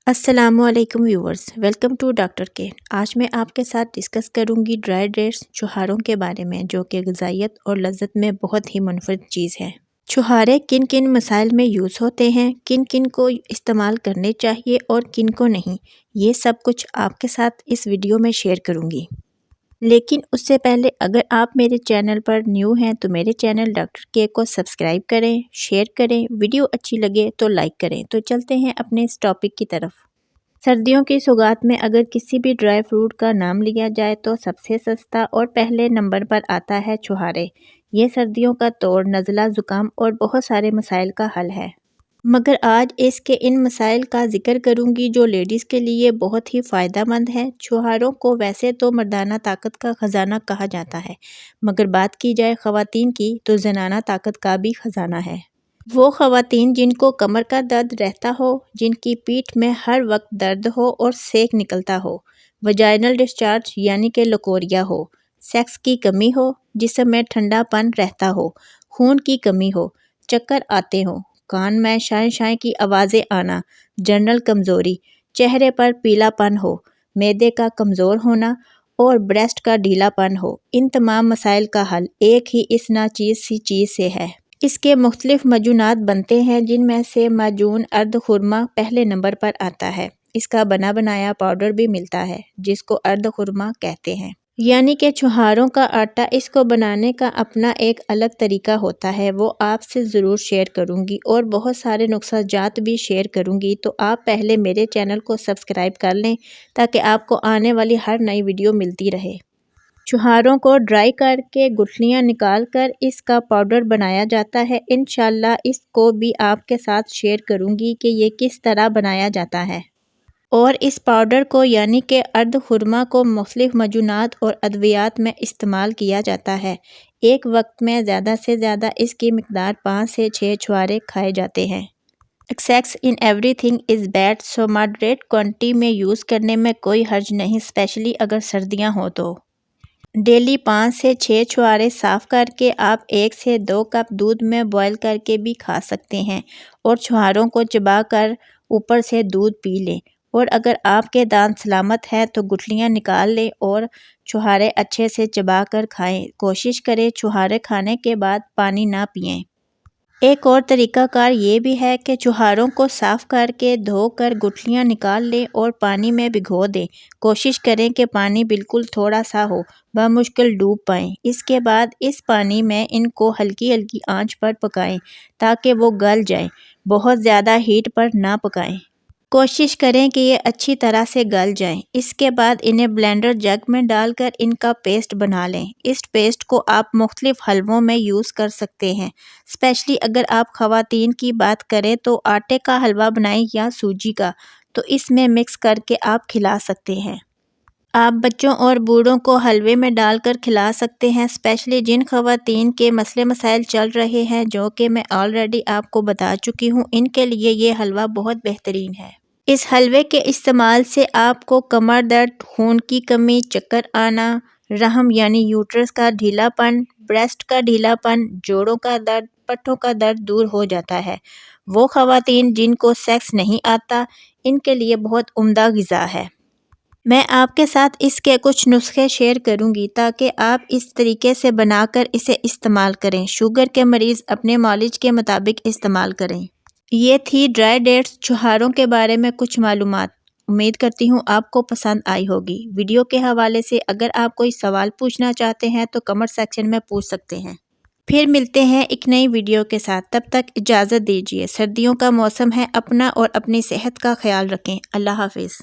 السلام علیکم viewers, welcome to doctor کے۔ آج میں آپ کے ساتھ ڈسکس کروں گی ڈرائی ڈیٹس چھہاروں کے بارے میں، جو کہ غذائیت اور لذت میں بہت ہی منفرد چیز ہے۔ چھہارے کن کن مسائل میں یوز ہوتے ہیں، کن کن کو استعمال کرنے چاہیے اور کن کو نہیں، یہ سب کچھ آپ کے ساتھ اس ویڈیو میں شیئر کروں گی۔ لیکن اس سے پہلے اگر آپ میرے چینل پر نیو ہیں تو میرے چینل ڈاکٹر کے کو سبسکرائب کریں، شیئر کریں، ویڈیو اچھی لگے تو لائک کریں۔ تو چلتے ہیں اپنے اس ٹاپک کی طرف۔ سردیوں کی سوغات میں اگر کسی بھی ڈرائی فروٹ کا نام لیا جائے تو سب سے سستا اور پہلے نمبر پر آتا ہے چھہارے۔ یہ سردیوں کا توڑ، نزلہ، زکام اور بہت سارے مسائل کا حل ہے۔ مگر آج اس کے ان مسائل کا ذکر کروں گی جو لیڈیز کے لیے بہت ہی فائدہ مند ہے۔ چھہاروں کو ویسے تو مردانہ طاقت کا خزانہ کہا جاتا ہے، مگر بات کی جائے خواتین کی تو زنانہ طاقت کا بھی خزانہ ہے۔ وہ خواتین جن کو کمر کا درد رہتا ہو، جن کی پیٹھ میں ہر وقت درد ہو اور سینک نکلتا ہو، وجائنل ڈسچارج یعنی کہ لکوریا ہو، سیکس کی کمی ہو، جسم میں ٹھنڈا پن رہتا ہو، خون کی کمی ہو، چکر آتے ہوں، کان میں شائیں شائیں کی آوازیں آنا، جنرل کمزوری، چہرے پر پیلا پن ہو، معدے کا کمزور ہونا اور بریسٹ کا ڈھیلا پن ہو، ان تمام مسائل کا حل ایک ہی اس ناچیز سی چیز سے ہے۔ اس کے مختلف معجونات بنتے ہیں، جن میں سے معجون ارد خرما پہلے نمبر پر آتا ہے۔ اس کا بنا بنایا پاؤڈر بھی ملتا ہے جس کو ارد خرما کہتے ہیں، یعنی کہ چھہاروں کا آٹا۔ اس کو بنانے کا اپنا ایک الگ طریقہ ہوتا ہے، وہ آپ سے ضرور شیئر کروں گی اور بہت سارے نسخہ جات بھی شیئر کروں گی۔ تو آپ پہلے میرے چینل کو سبسکرائب کر لیں تاکہ آپ کو آنے والی ہر نئی ویڈیو ملتی رہے۔ چھہاروں کو ڈرائی کر کے گٹھلیاں نکال کر اس کا پاؤڈر بنایا جاتا ہے۔ انشاءاللہ اس کو بھی آپ کے ساتھ شیئر کروں گی کہ یہ کس طرح بنایا جاتا ہے۔ اور اس پاؤڈر کو یعنی کہ ارد خرما کو مختلف معجونات اور ادویات میں استعمال کیا جاتا ہے۔ ایک وقت میں زیادہ سے زیادہ اس کی مقدار 5 سے 6 چھہارے کھائے جاتے ہیں۔ Access in every thing is bad, so moderate quantity میں یوز کرنے میں کوئی حرج نہیں، اسپیشلی اگر سردیاں ہوں تو۔ ڈیلی 5 سے 6 چھہارے صاف کر کے آپ 1 سے 2 کپ دودھ میں بوائل کر کے بھی کھا سکتے ہیں اور چھہاروں کو چبا کر اوپر سے دودھ پی لیں۔ اور اگر آپ کے دانت سلامت ہیں تو گٹھلیاں نکال لیں اور چھہارے اچھے سے چبا کر کھائیں۔ کوشش کریں چھہارے کھانے کے بعد پانی نہ پئیں۔ ایک اور طریقہ کار یہ بھی ہے کہ چھہاروں کو صاف کر کے دھو کر گٹھلیاں نکال لیں اور پانی میں بھگو دیں۔ کوشش کریں کہ پانی بالکل تھوڑا سا ہو، بمشکل ڈوب پائیں۔ اس کے بعد اس پانی میں ان کو ہلکی ہلکی آنچ پر پکائیں تاکہ وہ گل جائیں، بہت زیادہ ہیٹ پر نہ پکائیں۔ کوشش کریں کہ یہ اچھی طرح سے گل جائیں۔ اس کے بعد انہیں بلینڈر جگ میں ڈال کر ان کا پیسٹ بنا لیں۔ اس پیسٹ کو آپ مختلف حلووں میں یوز کر سکتے ہیں، اسپیشلی اگر آپ خواتین کی بات کریں تو آٹے کا حلوہ بنائیں یا سوجی کا، تو اس میں مکس کر کے آپ کھلا سکتے ہیں۔ آپ بچوں اور بوڑھوں کو حلوے میں ڈال کر کھلا سکتے ہیں، اسپیشلی جن خواتین کے مسئلے مسائل چل رہے ہیں، جو کہ میں آلریڈی آپ کو بتا چکی ہوں، ان کے لیے یہ حلوہ بہت بہترین ہے۔ اس حلوے کے استعمال سے آپ کو کمر درد، خون کی کمی، چکر آنا، رحم یعنی یوٹرس کا ڈھیلا پن، بریسٹ کا ڈھیلا پن، جوڑوں کا درد، پٹھوں کا درد دور ہو جاتا ہے۔ وہ خواتین جن کو سیکس نہیں آتا، ان کے لیے بہت عمدہ غذا ہے۔ میں آپ کے ساتھ اس کے کچھ نسخے شیئر کروں گی تاکہ آپ اس طریقے سے بنا کر اسے استعمال کریں۔ شوگر کے مریض اپنے معالج کے مطابق استعمال کریں۔ یہ تھی ڈرائی ڈیٹس چھہاروں کے بارے میں کچھ معلومات۔ امید کرتی ہوں آپ کو پسند آئی ہوگی۔ ویڈیو کے حوالے سے اگر آپ کوئی سوال پوچھنا چاہتے ہیں تو کمنٹ سیکشن میں پوچھ سکتے ہیں۔ پھر ملتے ہیں ایک نئی ویڈیو کے ساتھ، تب تک اجازت دیجیے۔ سردیوں کا موسم ہے، اپنا اور اپنی صحت کا خیال رکھیں۔ اللہ حافظ۔